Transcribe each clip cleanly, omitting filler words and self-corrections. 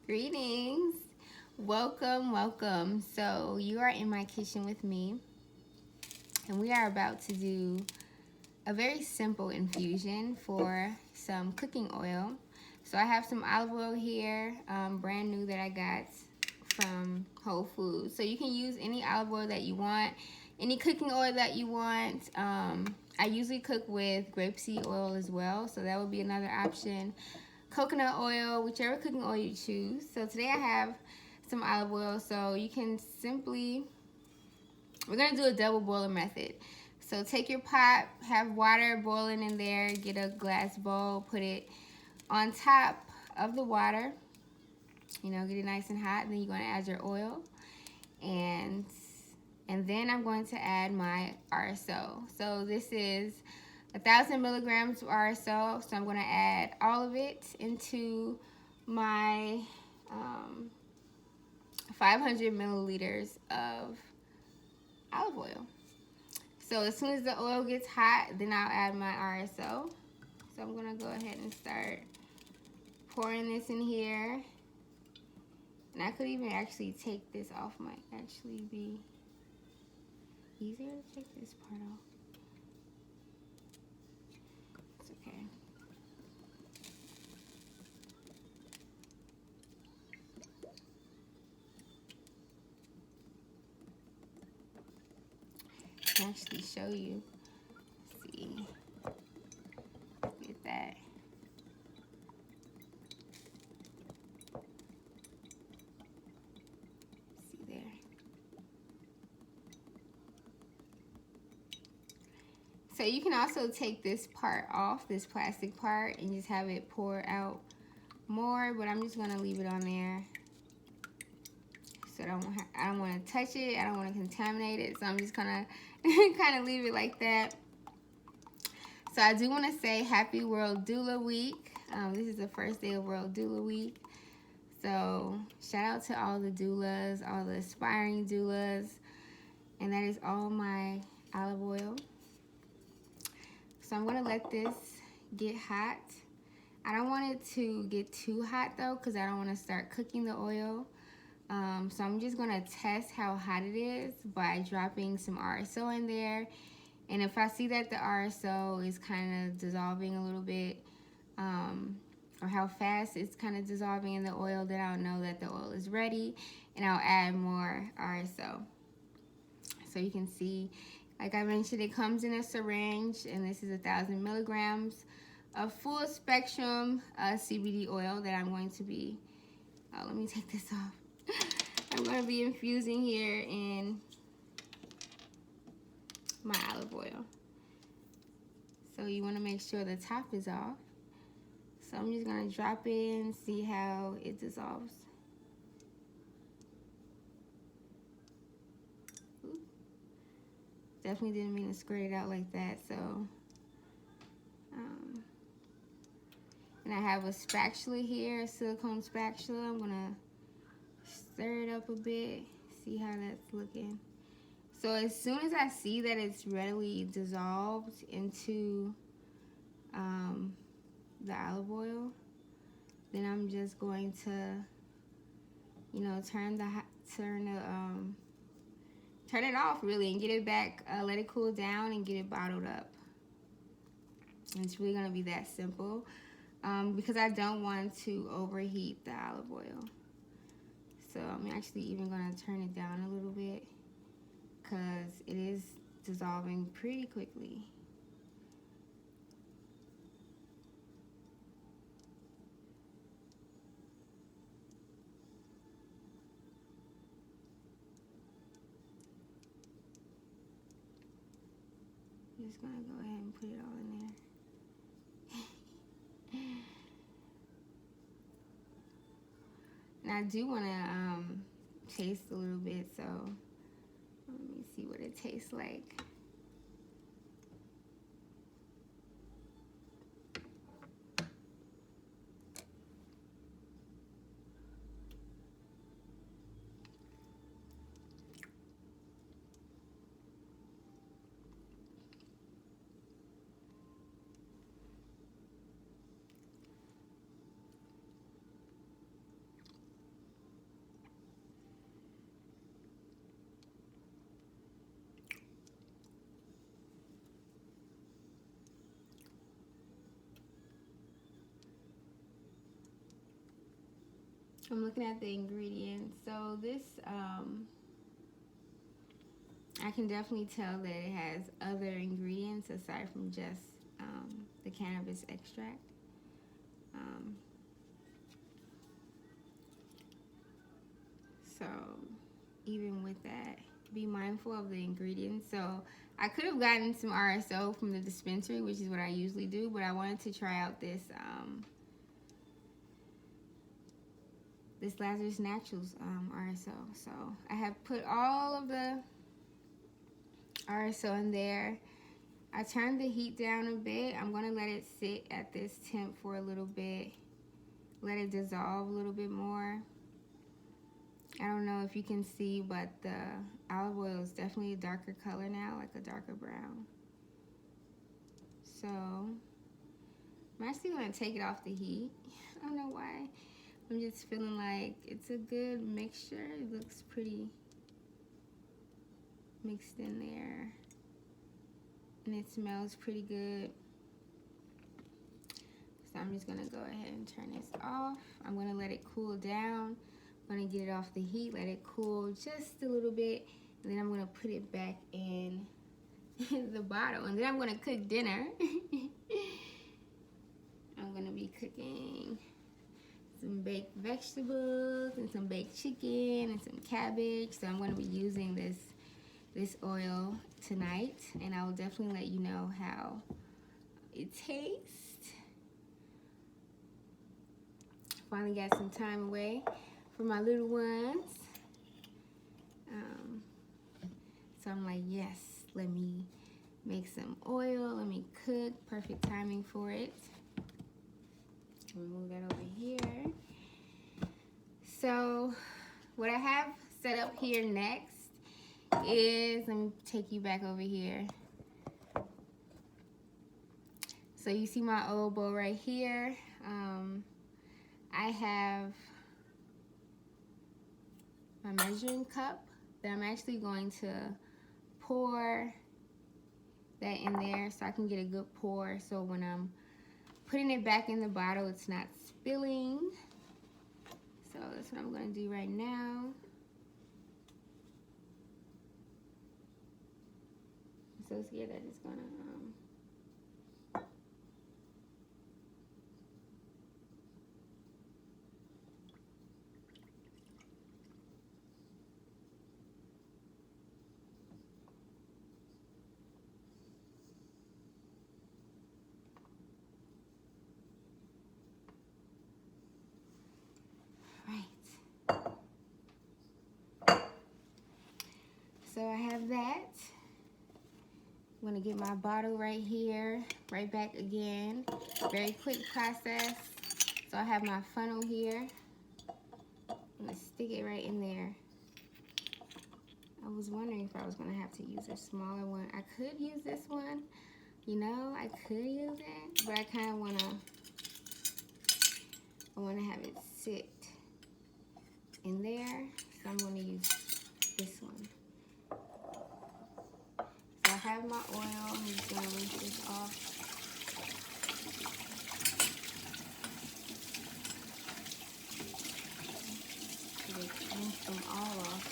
Greetings. Welcome, welcome. So, you are in my kitchen with me, and we are about to do a very simple infusion for some cooking oil. So, I have some olive oil here, brand new that I got from Whole Foods. So, you can use any olive oil that you want, any cooking oil that you want. I usually cook with grapeseed oil as well, so that would be another option. Coconut oil, whichever cooking oil you choose. So today I have some olive oil, so you can simply, we're going to do a double boiler method. So take your pot, have water boiling in there, get a glass bowl, put it on top of the water, get it nice and hot. Then you're going to add your oil, and then I'm going to add my RSO. So this is 1,000 milligrams of RSO, so I'm going to add all of it into my 500 milliliters of olive oil. So as soon as the oil gets hot, then I'll add my RSO. So I'm going to go ahead and start pouring this in here. And I could even actually take this off, might actually be easier to take this part off. It's okay. I can actually show you. Let's see. Get that. See there. So you can also take this part off, this plastic part, and just have it pour out more, but I'm just gonna leave it on there. So I don't want to touch it. I don't want to contaminate it. So I'm just gonna kind of leave it like that. So I do want to say Happy World Doula Week. This is the first day of World Doula Week. So shout out to all the doulas, all the aspiring doulas, and that is all my olive oil. So I'm gonna let this get hot. I don't want it to get too hot though, because I don't want to start cooking the oil. So I'm just gonna test how hot it is by dropping some RSO in there. And if I see that the RSO is kind of dissolving a little bit, or how fast it's kind of dissolving in the oil, then I'll know that the oil is ready, and I'll add more RSO. So you can see, like I mentioned, it comes in a syringe, and this is 1,000 milligrams of full spectrum CBD oil that I'm going to be, let me take this off. I'm going to be infusing here in my olive oil. So you want to make sure the top is off. So I'm just going to drop it and see how it dissolves. Ooh. Definitely didn't mean to squirt it out like that. So, and I have a spatula here, a silicone spatula. I'm going to stir it up a bit, see how that's looking. So as soon as I see that it's readily dissolved into the olive oil, then I'm just going to, turn it off really, and get it back, let it cool down, and get it bottled up. And it's really gonna be that simple, because I don't want to overheat the olive oil. So I'm actually even gonna turn it down a little bit, because it is dissolving pretty quickly. I'm just gonna go ahead and put it all in there. And I do want to taste a little bit, so let me see what it tastes like. I'm looking at the ingredients. So this, I can definitely tell that it has other ingredients aside from just the cannabis extract. So even with that, be mindful of the ingredients. So I could have gotten some RSO from the dispensary, which is what I usually do, but I wanted to try out this this Lazarus Naturals RSO. So I have put all of the RSO in there. I turned the heat down a bit. I'm going to let it sit at this temp for a little bit. Let it dissolve a little bit more. I don't know if you can see, but the olive oil is definitely a darker color now, like a darker brown. So I'm actually going to take it off the heat. I don't know why. I'm just feeling like it's a good mixture. It looks pretty mixed in there. And it smells pretty good. So I'm just going to go ahead and turn this off. I'm going to let it cool down. I'm going to get it off the heat, let it cool just a little bit, and then I'm going to put it back in the bottle. And then I'm going to cook dinner. I'm going to be cooking some baked vegetables and some baked chicken and some cabbage. So I'm going to be using this oil tonight, and I will definitely let you know how it tastes. Finally got some time away for my little ones. So I'm like, yes, let me make some oil, let me cook. Perfect timing for it. Remove that over here. So what I have set up here next is, let me take you back over here. So you see my oil bowl right here. I have my measuring cup that I'm actually going to pour that in there so I can get a good pour, so when I'm putting it back in the bottle it's not spilling. So that's what I'm going to do right now. I'm so scared that it's gonna so I have that. I'm gonna get my bottle right here, right back again. Very quick process. So I have my funnel here. I'm gonna stick it right in there. I was wondering if I was gonna have to use a smaller one. I could use this one, you know, I could use it, but I kind of wanna have it sit in there. So I'm gonna use this one. So I have my oil. I'm just gonna rinse this off. Rinse them all off.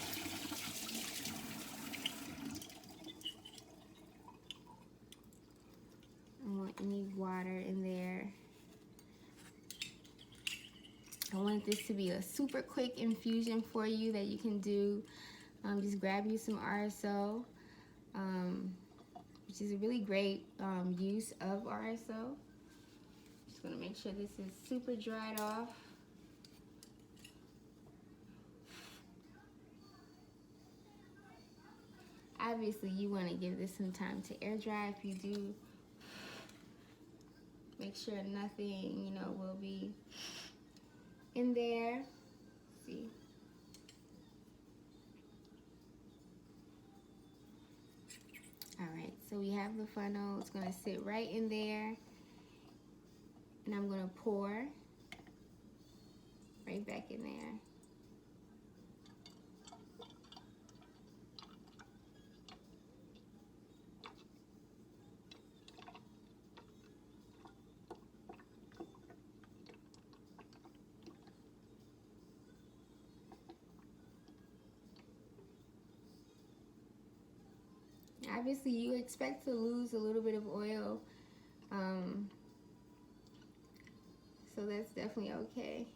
I don't want any water in there. I want this to be a super quick infusion for you that you can do. Just grab you some RSO, which is a really great use of RSO. Just gonna make sure this is super dried off. Obviously, you want to give this some time to air dry. If you do, make sure nothing, you know, will be in there. See. All right, so we have the funnel. It's gonna sit right in there, and I'm gonna pour right back in there. obviously you expect to lose a little bit of oil, so that's definitely okay.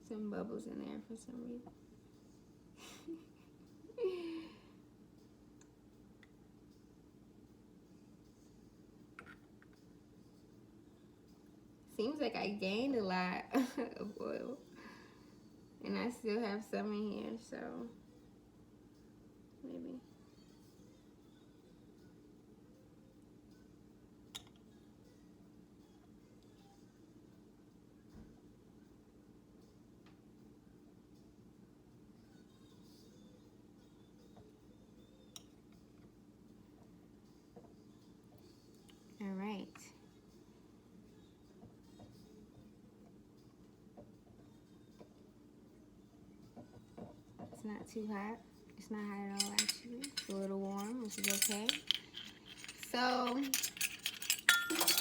Some bubbles in there for some reason. Seems like I gained a lot of oil, and I still have some in here, so maybe. All right. It's not too hot. It's not hot at all, actually. It's a little warm, which is okay. So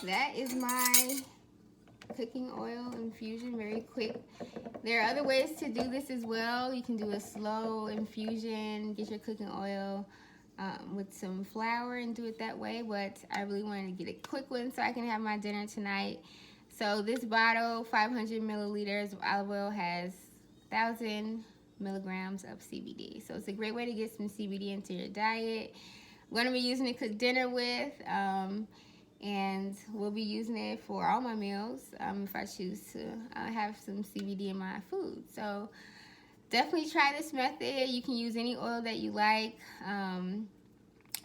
that is my cooking oil infusion, very quick. There are other ways to do this as well. You can do a slow infusion, get your cooking oil with some flour and do it that way, but I really wanted to get a quick one so I can have my dinner tonight. So this bottle, 500 milliliters of olive oil, has 1,000 milligrams of CBD. So it's a great way to get some CBD into your diet. I'm going to be using it to cook dinner with, and we'll be using it for all my meals if I choose to have some CBD in my food. So definitely try this method. You can use any oil that you like.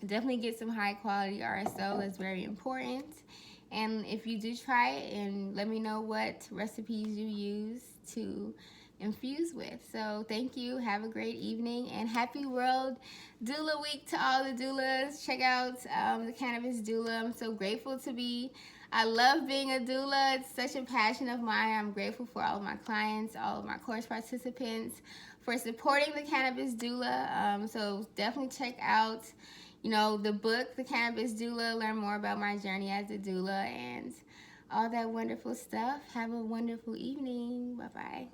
Definitely get some high quality RSO. That's very important. And if you do try it, and let me know what recipes you use to infuse with. So thank you. Have a great evening, and happy World Doula Week to all the doulas. Check out the Cannabis Doula. I'm so grateful to be. I love being a doula. It's such a passion of mine. I'm grateful for all of my clients, all of my course participants, for supporting the Cannabis Doula. So definitely check out, you know, the book, The Cannabis Doula. Learn more about my journey as a doula and all that wonderful stuff. Have a wonderful evening. Bye-bye.